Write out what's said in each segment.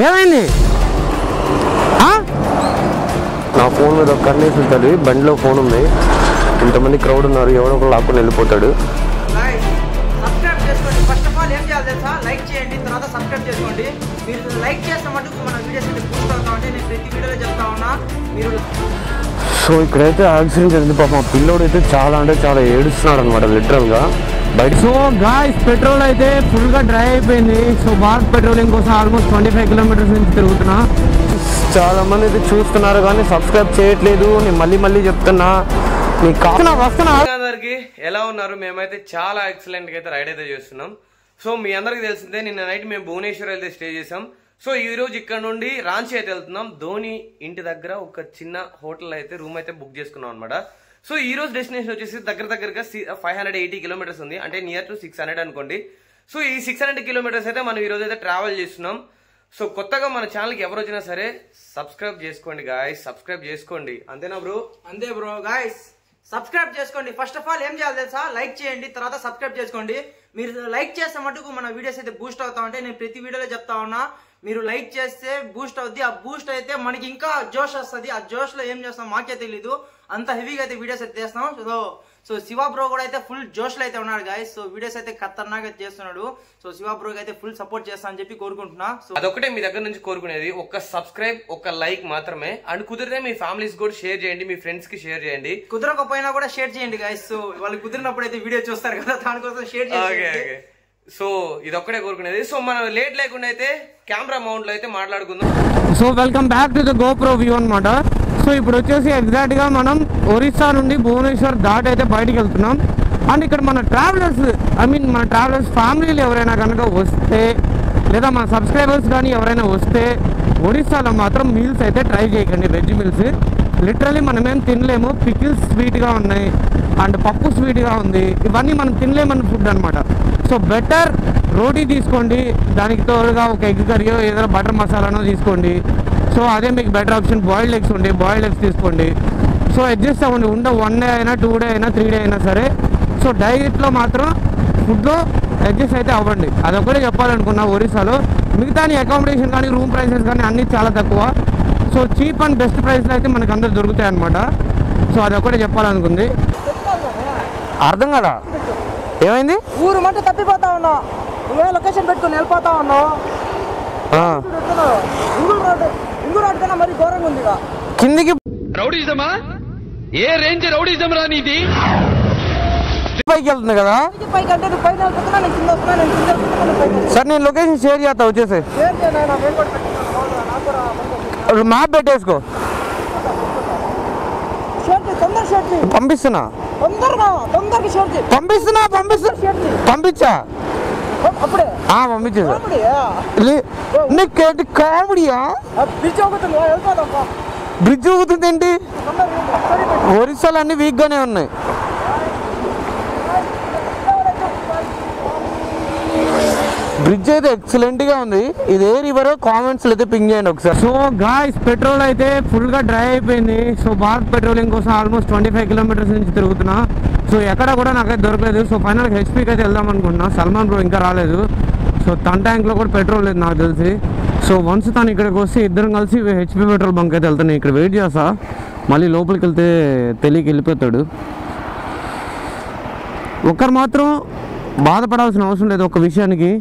ఏమైంది? నా ఫోన్ మీద కన్నేసి ఉంటుంది, బండిలో ఫోన్ ఉంది, ఇంతమంది క్రౌడ్ ఉన్నారు, ఎవడో ఒకరు లాక్కుని వెళ్ళిపోతాడు. సబ్స్క్రైబ్ చేసుకోండి. ఫస్ట్ ఆఫ్ ఆల్ ఏం చేయాలి తెలుసా, లైక్ చేయండి, తర్వాత సబ్స్క్రైబ్ చేసుకోండి. మీరు లైక్ చేసిన మటుకు మన వీడియోస్ అయితే బూస్ట్ అవుతా ఉంటే నేను ప్రతి వీడియోలో చెప్తా ఉన్నా. మీరు సో ఇక్కడైతే యాక్సిడెంట్ జరిగింది. పాపం ఆ పిల్లోడు అయితే చాలా అంటే చాలా ఏడుస్తున్నాడు అనమాట లిటరల్గా బయట. సో గాయ్స్ పెట్రోల్ అయితే ఫుల్గా డ్రై అయిపోయింది. సో భారత్ పెట్రోలింగ్ కోసం ఆల్మోస్ట్ 25 కిలోమీటర్స్ నుంచి తిరుగుతున్నా. చాలా మంది అయితే చూస్తున్నారు కానీ సబ్స్క్రైబ్ చేయట్లేదు. నేను మళ్ళీ చెప్తున్నా, అందరికి ఎలా ఉన్నారు? మేమైతే చాలా ఎక్సలెంట్ గా అయితే రైడ్ అయితే చేస్తున్నాం. సో మీ అందరికి తెలిసిందే, నిన్న నైట్ మేము భువనేశ్వర్ అయితే స్టే చేసాం. సో ఈ రోజు ఇక్కడ నుండి రాంచీ అయితే వెళ్తున్నాం. ధోని ఇంటి దగ్గర ఒక చిన్న హోటల్ అయితే రూమ్ అయితే బుక్ చేసుకున్నాం అనమాట. సో ఈ రోజు డెస్టినేషన్ వచ్చేసి దగ్గరగా 580 కిలోమీటర్స్ ఉంది, అంటే నియర్ టు 600 అనుకోండి. సో ఈ 600 కిలోమీటర్స్ అయితే మనం ఈ రోజు అయితే ట్రావెల్ చేస్తున్నాం. సో కొత్తగా మన ఛానల్ కి ఎవరు వచ్చినా సరే సబ్స్క్రైబ్ చేసుకోండి గాయ్స్, సబ్స్క్రైబ్ చేసుకోండి. అంతేనా బ్రో? అంతే బ్రో. గాయ్స్ సబ్స్క్రైబ్ చేసుకోండి. ఫస్ట్ ఆఫ్ ఆల్ ఏం చేయాలి తెలుసా, లైక్ చేయండి, తర్వాత సబ్స్క్రైబ్ చేసుకోండి. మీరు లైక్ చేస్తే మటుకు మన వీడియోస్ అయితే బూస్ట్ అవుతా ఉంటే నేను ప్రతి వీడియోలో చెప్తా ఉన్నా. మీరు లైక్ చేస్తే బూస్ట్ అవుద్ది, ఆ బూస్ట్ అయితే మనకి ఇంకా జోష్ వస్తుంది. ఆ జోష్ లో ఏం చేస్తాం మాకే తెలీదు, అంత హెవీగా అయితే వీడియోస్ అయితే చేస్తాం. సో శివ బ్రో కూడా అయితే ఫుల్ జోష్ లో అయితే ఉన్నాడు గాయస్. సో వీడియోస్ అయితే ఖతర్నాక్ అయితే చేస్తున్నాడు. సో శివ బ్రోకి అయితే ఫుల్ సపోర్ట్ చేస్తా అని చెప్పి కోరుకుంటున్నా. సో అదొకటే మీ దగ్గర నుంచి కోరుకునేది, ఒక సబ్స్క్రైబ్, ఒక లైక్ మాత్రమే. అండ్ కుదిరితే మీ ఫ్యామిలీస్ కూడా షేర్ చేయండి, మీ ఫ్రెండ్స్ కి షేర్ చేయండి. కుదరకపోయినా కూడా షేర్ చేయండి గాయస్. సో వాళ్ళు కుదిరినప్పుడు అయితే వీడియో చూస్తారు కదా, దానికోసం షేర్ చేయండి. సో ఇదొక్కడే కోరుకునేది. సో మనం లేట్ లేకుండా అయితే కెమెరా మౌంట్ లో అయితే మాట్లాడుకుందాం. So welcome back to the GoPro view అనమాట. సో ఇప్పుడు వచ్చేసి ఎగ్జాక్ట్ గా మనం ఒరిస్సా నుండి భువనేశ్వర్ దాటి అయితే బయటికి వెళ్తున్నాం. అండ్ ఇక్కడ మన ట్రావెలర్స్ ఫ్యామిలీలు ఎవరైనా కనుక వస్తే, లేదా మన సబ్స్క్రైబర్స్ కానీ ఎవరైనా వస్తే ఒరిస్సాలో మాత్రం మీల్స్ అయితే ట్రై చేయకండి, వెజ్ మీల్స్. లిటరలీ మనమేం తినలేము, పికిల్స్ స్వీట్గా ఉన్నాయి అండ్ పప్పు స్వీట్గా ఉంది, ఇవన్నీ మనం తినలేమన్న ఫుడ్ అనమాట. సో బెటర్ రోటీ తీసుకోండి, దానికి తోడుగా ఒక ఎగ్ కర్రీయో ఏదైనా బటర్ మసాలానో తీసుకోండి. సో అదే మీకు బెటర్ ఆప్షన్. బాయిల్డ్ ఎగ్స్ ఉండి బాయిల్డ్ ఎగ్స్ తీసుకోండి. సో అడ్జస్ట్ అవ్వండి, 1 డే అయినా 2 డే అయినా 3 డే అయినా సరే. సో డైట్లో మాత్రం ఫుడ్లో అడ్జస్ట్ అయితే అవ్వండి, అదొక్కటే చెప్పాలనుకున్నా. ఒరిస్సాలో మిగతా అకామిడేషన్ కానీ రూమ్ ప్రైసెస్ కానీ అన్నీ చాలా తక్కువ. సో చీప్ అండ్ బెస్ట్ ప్రైస్లో అయితే మనకు అందరు దొరుకుతాయి అనమాట. సో అదొక్కటే చెప్పాలనుకుంది. అర్థం కదా ఏమైంది? ఊరు మట్టు తప్పిపోతా ఉన్నావు, నువ్వే లొకేషన్ పెట్టుకుని వెళ్ళిపోతా ఉన్నావు. ఇంగు రోడ్డు కన్నా మరి ఘోరంగా ఉంది కిందికి. రౌడీజమా? ఏ రేంజ్ రౌడీజం రా నీది? పైకి వెళ్తుంది కదా. పైకి అంటే నువ్వు పైన వెళ్తున్నా, నేను కింద వస్తున్నా, నేను కింద వెళ్తున్నా. సార్ నేను లొకేషన్ షేర్ చేస్తా, వచ్చేసి మ్యాప్ పెట్టేసుకో. పంపిస్తున్నా, పంపించా అప్పుడే పంపించేసా. నీకేంటి కామెడీయా? బ్రిడ్జ్ ఊగుతుంది ఏంటి? ఒరిస్సాలు అన్ని వీక్ గానే ఉన్నాయి. బ్రిడ్జ్ అయితే ఎక్సలెంట్ గా ఉంది. ఇది ఏ రివర్ కామెంట్స్ అయితే పింగ్ చేయండి ఒకసారి. సో గాయ్స్ పెట్రోల్ అయితే ఫుల్ గా డ్రై అయిపోయింది. సో భారత్ పెట్రోలింగ్ కోసం ఆల్మోస్ట్ 25 కిలోమీటర్స్ నుంచి తిరుగుతున్నా. సో ఎక్కడ కూడా నాకైతే దొరకలేదు. సో ఫైనల్ హెచ్పీకి అయితే వెళ్దాం అనుకుంటున్నా. సల్మాన్ బ్రో ఇంకా రాలేదు. సో తన ట్యాంక్లో కూడా పెట్రోల్ లేదు నాకు తెలిసి. సో వన్స్ తను ఇక్కడికి వస్తే ఇద్దరం కలిసి హెచ్పీ పెట్రోల్ బంక్ అయితే వెళ్తాను. ఇక్కడ వెయిట్ చేస్తా, మళ్ళీ లోపలికి వెళ్తే తెలియకి వెళ్ళిపోతాడు. ఒకరు మాత్రం బాధపడాల్సిన అవసరం లేదు ఒక విషయానికి.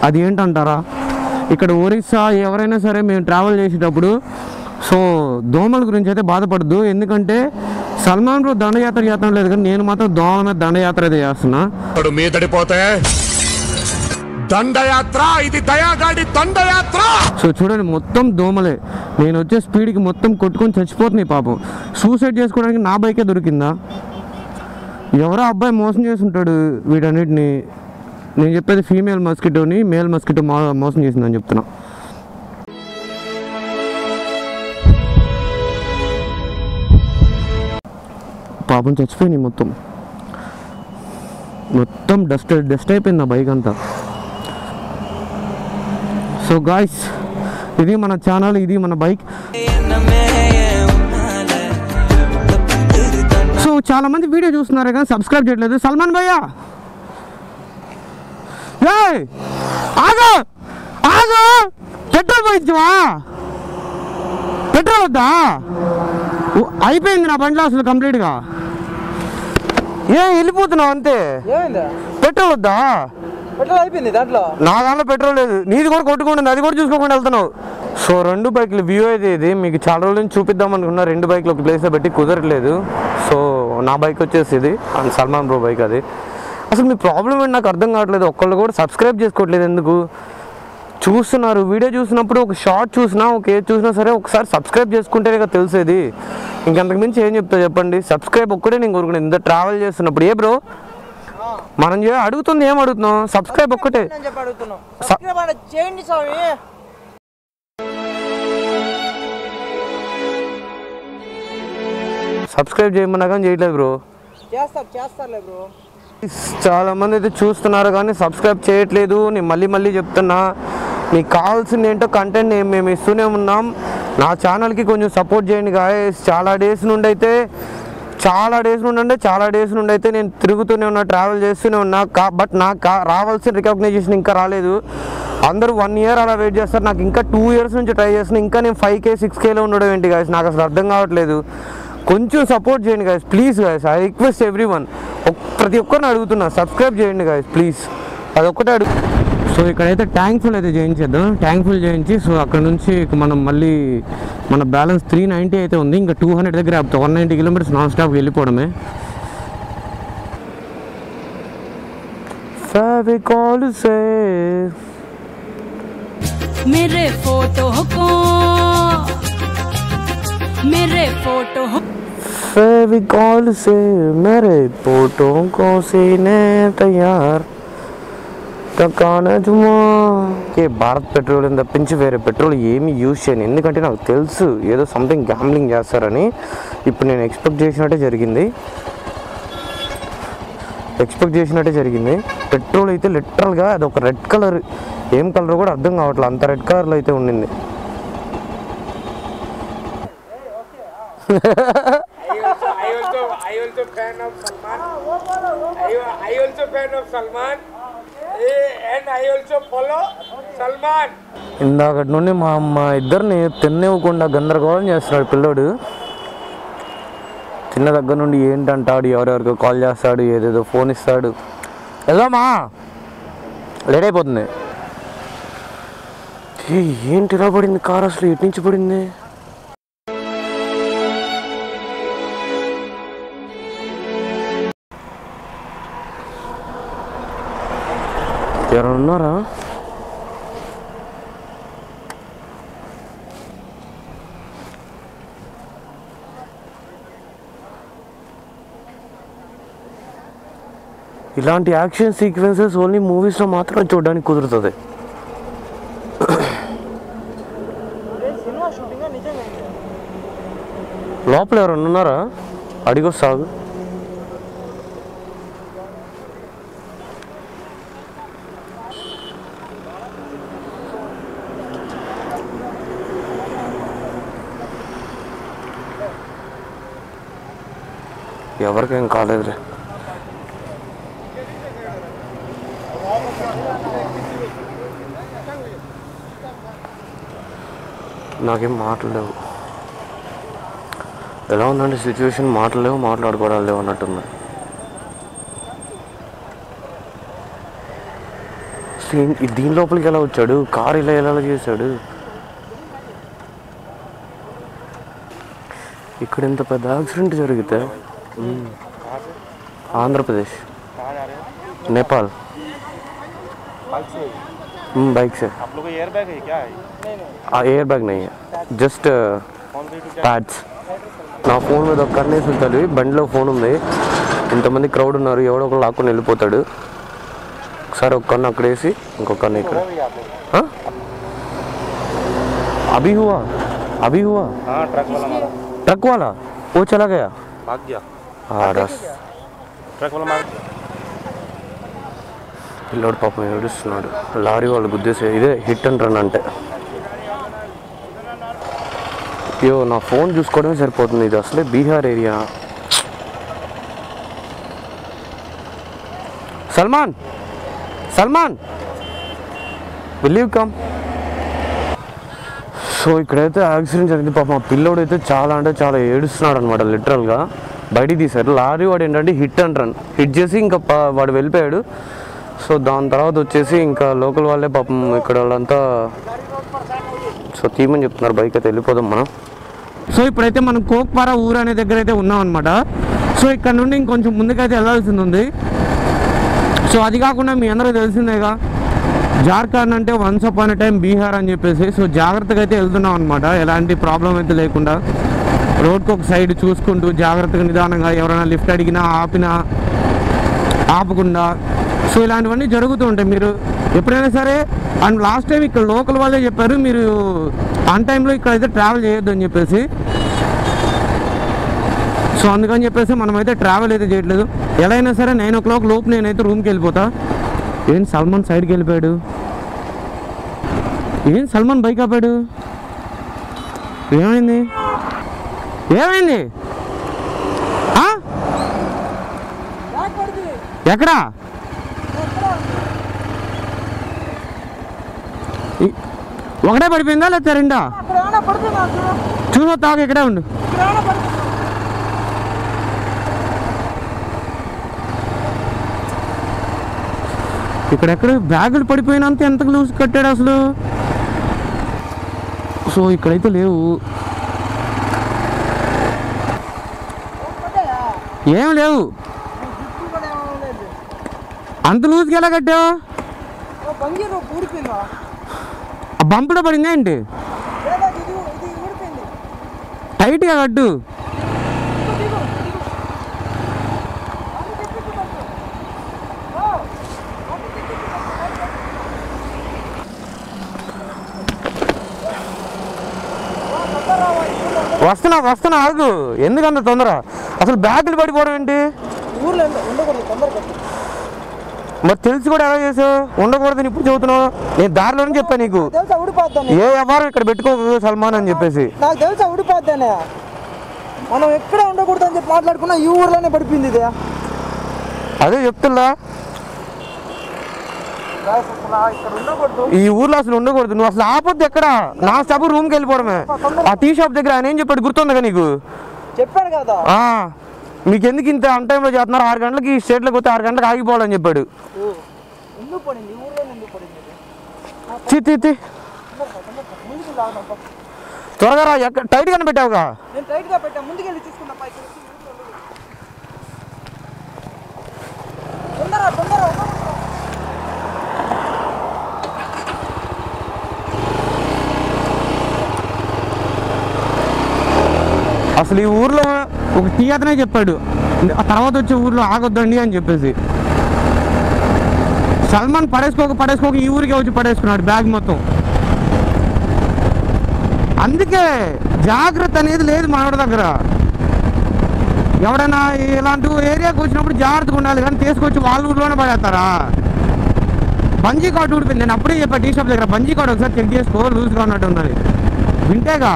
అది ఏంటంటారా, ఇక్కడ ఒరిస్సా ఎవరైనా సరే మేము ట్రావెల్ చేసేటప్పుడు సో దోమల గురించి అయితే బాధపడద్దు. ఎందుకంటే సల్మాన్ బ్రో దండయాత్ర చేస్తాం లేదు, కానీ నేను మాత్రం దోమల మీద దండయాత్ర అయితే చేస్తున్నా. దండయాత్ర, ఇది దయాగాడి దండయాత్ర. సో చూడండి మొత్తం దోమలే. నేను వచ్చే స్పీడ్కి మొత్తం కొట్టుకొని చచ్చిపోతున్నాయి పాపం. సూసైడ్ చేసుకోవడానికి నా బైకే దొరికిందా? ఎవరో అబ్బాయి మోసం చేస్తుంటాడు వీటన్నిటిని. నేను చెప్పేది ఫీమేల్ మస్కిటోని మేల్ మస్కిటో మోసం చేసిందని చెప్తున్నా. పాపం చచ్చిపోయినాయి మొత్తం డస్ట్ అయిపోయింది నా బైక్ అంతా. సో గాయ్స్ ఇది మన ఛానల్, ఇది మన బైక్. సో చాలా మంది వీడియో చూస్తున్నారు కానీ సబ్స్క్రైబ్ చేయట్లేదు. సల్మాన్ భయ్యా ఆగు ఆగు పెట్రోల్ పోయించవా? పెట్రోల్ వద్దా? అయిపోయింది నా బండిలో అసలు కంప్లీట్గా. వెళ్ళిపోతున్నావు అంతే. పెట్రోల్ వద్దా? పెట్రోల్ అయిపోయింది దాంట్లో. నా దాంట్లో పెట్రోల్ లేదు, నీది కూడా కొట్టుకుంటుంది, అది కూడా చూసుకోకుండా వెళ్తున్నావు. సో 2 బైకులు వ్యూ అయితే ఇది మీకు చాలా రోజుల నుంచి చూపిద్దాం అనుకున్నా. 2 బైకులు ఒక ప్లేస్లో పెట్టి కుదరట్లేదు. సో నా బైక్ వచ్చేసి ఇది, అండ్ సల్మాన్ బ్రో బైక్ అది. అసలు మీ ప్రాబ్లం ఏంటి నాకు అర్థం కావట్లేదు. ఒక్కళ్ళు కూడా సబ్స్క్రైబ్ చేసుకోవట్లేదు ఎందుకు? చూస్తున్నారు, వీడియో చూసినప్పుడు ఒక షార్ట్ చూసినా చూసినా సరే ఒకసారి సబ్స్క్రైబ్ చేసుకుంటేనే కదా తెలిసేది. ఇంకంతకు మించి ఏం చెప్తా చెప్పండి? సబ్స్క్రైబ్ ఒక్కటే నేను కోరుకున్నాను. ఇంత ట్రావెల్ చేస్తున్నప్పుడు. బ్రో మనం అడుగుతుంది ఏం అడుగుతున్నాం? సబ్స్క్రైబ్ ఒక్కటే చేయండి స్వామి. సబ్స్క్రైబ్ చేయమన్నా కానీ చేయట్లేదు బ్రో. చేస్తారులే బ్రో. చాలా మంది అయితే చూస్తున్నారు కానీ సబ్స్క్రైబ్ చేయట్లేదు. నేను మళ్ళీ చెప్తున్నా, మీకు కావాల్సింది ఏంటో కంటెంట్ మేము ఇస్తూనే ఉన్నాం. నా ఛానల్కి కొంచెం సపోర్ట్ చేయండి గాయస్. చాలా డేస్ నుండి అయితే నేను తిరుగుతూనే ఉన్నా, ట్రావెల్ చేస్తూనే ఉన్నా. బట్ నాకు రావాల్సిన రికగ్నైజేషన్ ఇంకా రాలేదు. అందరూ 1 year అలా వెయిట్ చేస్తారు. నాకు ఇంకా 2 years నుంచి ట్రై చేస్తున్నా. ఇంకా నేను 5K 6Kలో ఉండడం ఏంటి గాయస్? నాకు అసలు అర్థం కావట్లేదు. కొంచెం సపోర్ట్ చేయండి guys please guys. I request everyone, ప్రతి ఒక్కరిని అడుగుతున్నా, సబ్స్క్రైబ్ చేయండి గాయస్ ప్లీజ్. అదొక్కటే అడుగు. సో ఇక్కడైతే ట్యాంక్ ఫుల్ అయితే చేయించేద్దాం. ట్యాంక్ ఫుల్ చేయించి సో అక్కడ నుంచి మనం మళ్ళీ మన బ్యాలెన్స్ 390 అయితే ఉంది. ఇంకా 200 దగ్గర 190 kilometers నాన్ స్టాప్ వెళ్ళిపోవడమే. मेरे फोटो फेविकॉल से मेरे फोटो को सीने तैयार భారత్ పెట్రోల్ తప్పించి వేరే పెట్రోల్ ఏమి యూజ్ చేయను. ఎందుకంటే నాకు తెలుసు ఏదో సంథింగ్ గ్యాంబ్లింగ్ చేస్తారని. ఇప్పుడు నేను ఎక్స్పెక్ట్ చేసినట్టే జరిగింది. పెట్రోల్ అయితే లిటరల్గా అది ఒక రెడ్ కలర్, ఏం కలర్ కూడా అర్థం కావట్లేదు, అంత రెడ్ కలర్లో అయితే ఉండింది. ఇందాకటి నుండి మా ఇద్దరిని తిన్నివ్వకుండా గందరగోళం చేస్తున్నాడు పిల్లోడు. చిన్న దగ్గర నుండి ఏంటంటాడు, ఎవరెవరికో కాల్ చేస్తాడు, ఏదేదో ఫోన్ ఇస్తాడు. వెళ్దామా? లేట్ అయిపోతుంది. ఏంటి ఇలా పడింది కార్? అసలు ఎటు నుంచి పడింది? ఎవరైనా ఉన్నారా? ఇలాంటి యాక్షన్ సీక్వెన్సెస్ ఓన్లీ మూవీస్లో మాత్రం చూడడానికి కుదురుతుంది. లోపల ఎవరైనా ఉన్నారా? అడిగొస్తాగు. ఎవరికేం కాలేదులే. నాకేం మాటలేవు. ఎలా ఉందంటే సిచ్యువేషన్? మాటలేవు, మాట్లాడుకోవడాలు లేవు అన్నట్టుంది. దీని లోపలికి ఎలా వచ్చాడు? కారు ఎలా చేశాడు? ఇక్కడ ఇంత పెద్ద యాక్సిడెంట్ జరిగితే ఆంధ్రప్రదేశ్, नेपाल बाइक से। आप लोग एयर बैग है क्या? एयर बैग नहीं है, जस्ट पैड्स. నా ఫోన్ మీద ఒక కన్నేసి ఉంటుంది, బండిలో ఫోన్ ఉంది, ఇంతమంది క్రౌడ్ ఉన్నారు, ఎవడో ఒకరు లాక్కొని వెళ్ళిపోతాడు. ఒకసారి ఒక కన్ను అక్కడ వేసి ఇంకొక కన్ను ఇక్కడ. अभी हुआ हाँ, ट्रक वाला वो चला गया, भाग गया. हाँ रस ट्रक वाला मार. పిల్లోడు పాపం ఏడుస్తున్నాడు. లారీ వాళ్ళు గుద్దేసి ఇదే హిట్ అండ్ రన్ అంటే. అయ్యో నా ఫోన్ చూసుకోవడమే సరిపోతుంది. ఇది అసలే Bihar area. Salman will you come? So ఇక్కడైతే యాక్సిడెంట్ జరిగింది. పాప మా పిల్లోడు అయితే చాలా అంటే చాలా ఏడుస్తున్నాడు అనమాట. లిటరల్గా బయటికి తీశారు. లారీ వాడు ఏంటంటే హిట్ అండ్ రన్ హిట్ చేసి ఇంకా వాడు వెళ్ళిపోయాడు. సో దాని తర్వాత వచ్చేసి ఇంకా లోకల్ వాళ్ళే పాపం ఇక్కడ వాళ్ళంతా సో తీమని చెప్తున్నారు. బైక్ అయితే వెళ్ళిపోదాం మనం. సో ఇప్పుడైతే మనం కోక్పారా ఊరు అనే దగ్గర అయితే ఉన్నాం అనమాట. సో ఇక్కడ నుండి ఇంకొంచెం ముందుకైతే వెళ్ళాల్సింది ఉంది. సో అది కాకుండా మీ అందరూ తెలిసిందేగా, జార్ఖండ్ అంటే once upon a time Bihar అని చెప్పేసి. సో జాగ్రత్తగా అయితే వెళ్తున్నాం అనమాట, ఎలాంటి ప్రాబ్లం అయితే లేకుండా. రోడ్కి ఒక సైడ్ చూసుకుంటూ జాగ్రత్తగా నిదానంగా, ఎవరైనా లిఫ్ట్ అడిగినా ఆపినా ఆపకుండా. సో ఇలాంటివన్నీ జరుగుతూ ఉంటాయి. మీరు ఎప్పుడైనా సరే, అండ్ లాస్ట్ టైం ఇక్కడ లోకల్ వాళ్ళే చెప్పారు మీరు ఆన్ టైంలో ఇక్కడైతే ట్రావెల్ చేయొద్దు అని చెప్పేసి. సో అందుకని చెప్పేసి మనమైతే ట్రావెల్ అయితే చేయట్లేదు. ఎలా అయినా సరే 9 o'clock లోపు నేనైతే రూమ్కి వెళ్ళిపోతా. ఏం సల్మాన్ సైడ్కి వెళ్ళిపోయాడు? ఏం సల్మాన్ బైక్ ఆపాడు? ఏమైంది? ఏమైంది? ఎక్కడా? ఒకటే పడిపోయిందా లేకపోతే రెండా? చూసా తాగు, ఇక్కడే ఉండు. ఇక్కడెక్కడ బ్యాగులు పడిపోయినంత ఎంత లూజ్ కట్టాడు అసలు. సో ఇక్కడైతే లేవు, ఏం లేవు. అంత లూజ్కి ఎలా కట్టావు? బంపులో పడిందా ఏంటి? టైట్గా కట్టు. వస్తున్నా ఆగు. ఎందుకంత తొందర? అసలు బ్యాగులు పడిపోవడం ఏంటి? మరి తెలిసి కూడా ఎలా చేసావు? ఉండకూడదని ఇప్పుడు చెబుతున్నావు. నేను దారిలోనే చెప్పాను నీకు, ఏ వ్యవహారం ఇక్కడ పెట్టుకోకు సల్మాన్ అని చెప్పేసి. నాకు తెలుసా ఊడిపోద్దానే. మనం ఎక్కడ ఉండకూడదు అని చెప్పి మాట్లాడుకున్నా, ఈ ఊర్లోనే పడిపోయింది ఇది. అదే చెప్తున్నా, ఈ ఊర్లో అసలు ఉండకూడదు. నువ్వు అసలు ఆపొద్దు ఎక్కడ. నా స్టాప్ రూమ్కి వెళ్ళిపోవడమే. ఆ టీ షాప్ దగ్గర ఆయన ఏం చెప్పాడు గుర్తుందిగా నీకు? చెప్పాడు కదా, మీకు ఎందుకు ఇంత అన్ టైంలో చేస్తున్నారు? 6 గంటలకి స్టేట్లోకి వస్తే 6 గంటలకు ఆగిపోవాలని చెప్పాడు. త్వరగా రా. టైట్ గానే పెట్టావుగా? అసలు ఈ ఊర్లో ఒక టీ అతనే చెప్పాడు, ఆ తర్వాత వచ్చే ఊర్లో ఆగొద్దండి అని చెప్పేసి. సల్మాన్ పడేసుకోక ఈ ఊరికే వచ్చి పడేసుకున్నాడు బ్యాగ్ మొత్తం. అందుకే జాగ్రత్త అనేది లేదు మనోడి దగ్గర. ఎవడైనా ఇలాంటి ఏరియాకి వచ్చినప్పుడు జాగ్రత్తగా ఉండాలి, కానీ తీసుకొచ్చి వాళ్ళ ఊర్లోనే పడేస్తారా? బంజీ కార్డు ఊడిపోయింది. నేను అప్పుడే చెప్పా టీ షాప్ దగ్గర, బంజీ కార్డు ఒకసారి చెక్ చేసుకో, లూజ్గా ఉన్నట్టు ఉన్నది. వింటేగా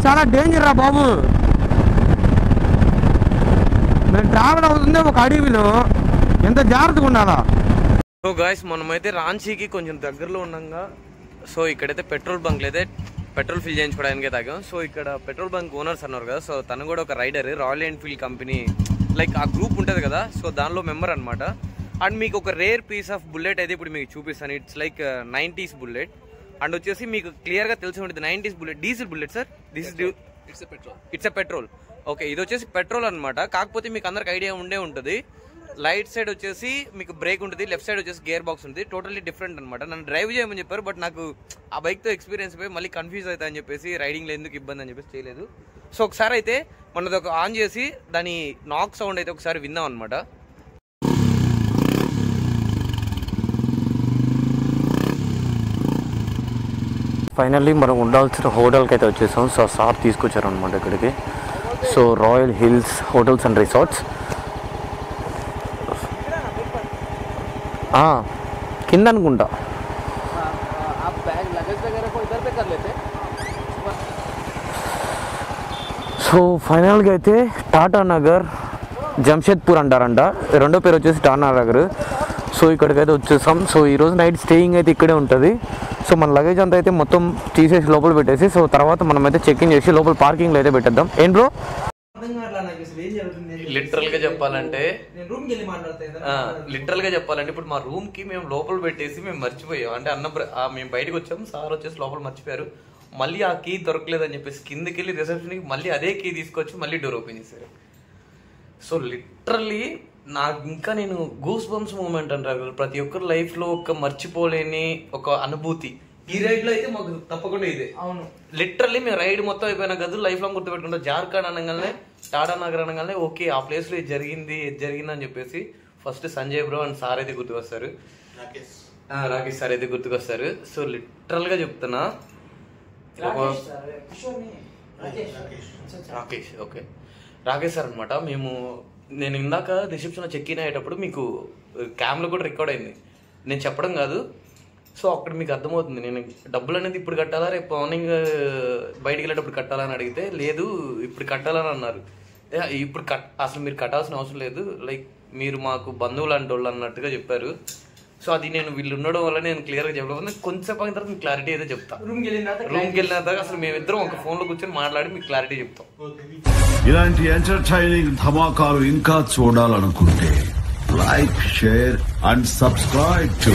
చాలా డేంజర్ రా బాబు. మేము ట్రావెల్ అవుతుంది ఒక అడవిలో, ఎంత జాగ్రత్తగా ఉండాలా. సో గాయస్, మనమైతే రాంచీకి కొంచెం దగ్గరలో ఉన్నాగా. సో ఇక్కడైతే పెట్రోల్ బంక్లు అయితే పెట్రోల్ ఫిల్ చేయించుకోవడానికి తాగాం. సో ఇక్కడ పెట్రోల్ బంక్ ఓనర్స్ అన్నారు కదా, సో తను కూడా ఒక rider, Royal Enfield company like ఆ గ్రూప్ ఉంటుంది కదా, సో దానిలో మెంబర్ అనమాట. అండ్ మీకు ఒక రేర్ పీస్ ఆఫ్ బుల్లెట్ అయితే ఇప్పుడు మీకు చూపిస్తాను. It's like 90s bullet. And వచ్చేసి మీకు క్లియర్ గా తెలిసి ఉంటుంది 90s bullet, diesel bullet sir. This is it's a petrol. Okay, ఇది వచ్చేసి పెట్రోల్ అనమాట. కాకపోతే మీకు అందరికి ఐడియా ఉండే ఉంటుంది, రైట్ సైడ్ వచ్చేసి మీకు బ్రేక్ ఉంటుంది, లెఫ్ట్ సైడ్ వచ్చేసి గేర్ బాక్స్ ఉంటుంది. టోటల్లీ డిఫరెంట్ అనమాట. నన్ను డ్రైవ్ చేయమని చెప్పారు, బట్ నాకు ఆ బైక్తో ఎక్స్పీరియన్స్ పోయి మళ్ళీ కన్ఫ్యూజ్ అవుతా అని చెప్పేసి రైడింగ్లో ఎందుకు ఇబ్బంది అని చెప్పేసి చేయలేదు. సో ఒకసారి అయితే మనది ఒక ఆన్ చేసి దాని నాక్ సౌండ్ అయితే ఒకసారి విందాం అనమాట. ఫైనల్లీ మనం ఉండాల్సిన హోటల్కి అయితే వచ్చేసాం. సో సార్ తీసుకొచ్చారు అనమాట ఇక్కడికి. So royal hills hotels and resorts కింద అనుకుంటా. సో ఫైనల్గా అయితే టాటా నగర్ జంషెద్పూర్ అంటారంట, రెండో పేరు వచ్చేసి టాటా నగర్. సో సో ఇక్కడికైతే వచ్చేసాం. సో ఈరోజు నైట్ స్టేయింగ్ అయితే ఇక్కడే ఉంటుంది. సో మన లగేజ్ అంతా అయితే మొత్తం తీసేసి లోపల పెట్టేసి సో తర్వాత మనం అయితే చెక్ ఇన్ చేసి లోపల పార్కింగ్లో అయితే పెట్టేద్దాం. ఏం బ్రో లిటరల్ గా చెప్పాలంటే ఇప్పుడు మా రూమ్ కి మేము లోపల పెట్టేసి మేము మర్చిపోయాం. అంటే మేము బయటకు వచ్చాం, సార్ వచ్చేసి లోపల మర్చిపోయారు. మళ్ళీ ఆ కీ దొరకలేదని చెప్పేసి కిందకి వెళ్ళి రిసెప్షన్ కి మళ్ళీ అదే కీ తీసుకొచ్చి మళ్ళీ డోర్ ఓపెన్ చేశారు. సో లిటరల్లీ నాకు ఇంకా నేను గూస్ బంప్స్ మూమెంట్ అంటారు, ప్రతి ఒక్కరి లైఫ్ లో ఒక మర్చిపోలేని ఒక అనుభూతి. ఈ రైడ్ లో అయితే మాకు తప్పకుండా ఇదే. అవును, లిటరల్లీ మేము రైడ్ మొత్తం అయిపోయిన గదు లైఫ్ లాంగ్ గుర్తుపెట్టుకుంటాం. జార్ఖండ్ అనగానే, టాటా నగర్ అనగానే ఓకే ఆ ప్లేస్ లో జరిగిందని చెప్పేసి first Sanjay bro and sir అయితే గుర్తుకొస్తారు, రాకేష్ సార్ అయితే గుర్తుకొస్తారు. సో లిటరల్ గా చెప్తున్నా, రాకేష్ ఓకే రాకేష్ సార్ అనమాట. నేను ఇందాక రిసెప్షన్ చెక్ ఇన్ అయ్యేటప్పుడు మీకు క్యామ్లో కూడా రికార్డ్ అయింది, నేను చెప్పడం కాదు. సో అక్కడ మీకు అర్థమవుతుంది నేను డబ్బులు అనేది ఇప్పుడు కట్టాలా రేపు మార్నింగ్ బయటికి వెళ్ళేటప్పుడు కట్టాలని అడిగితే లేదు ఇప్పుడు కట్టాలని అన్నారు. ఇప్పుడు అసలు మీరు కట్టాల్సిన అవసరం లేదు, లైక్ మీరు మాకు బంధువులు అంటోళ్ళు అన్నట్టుగా చెప్పారు. సో అది నేను వీళ్ళు ఉండడం వల్ల నేను క్లియర్ గా చెప్పలేదు. కొంచెంసేపు అయిన తర్వాత మీకు క్లారిటీ అయితే చెప్తా. రూమ్కి వెళ్ళిన తర్వాత అసలు మేమిద్దరం ఒక ఫోన్ లో కూర్చొని మాట్లాడి మీకు క్లారిటీ చెప్తాం. ఇలాంటి ఎంటర్టైనింగ్ ధమాకాలు ఇంకా చూడాలనుకుంటే like, share and subscribe to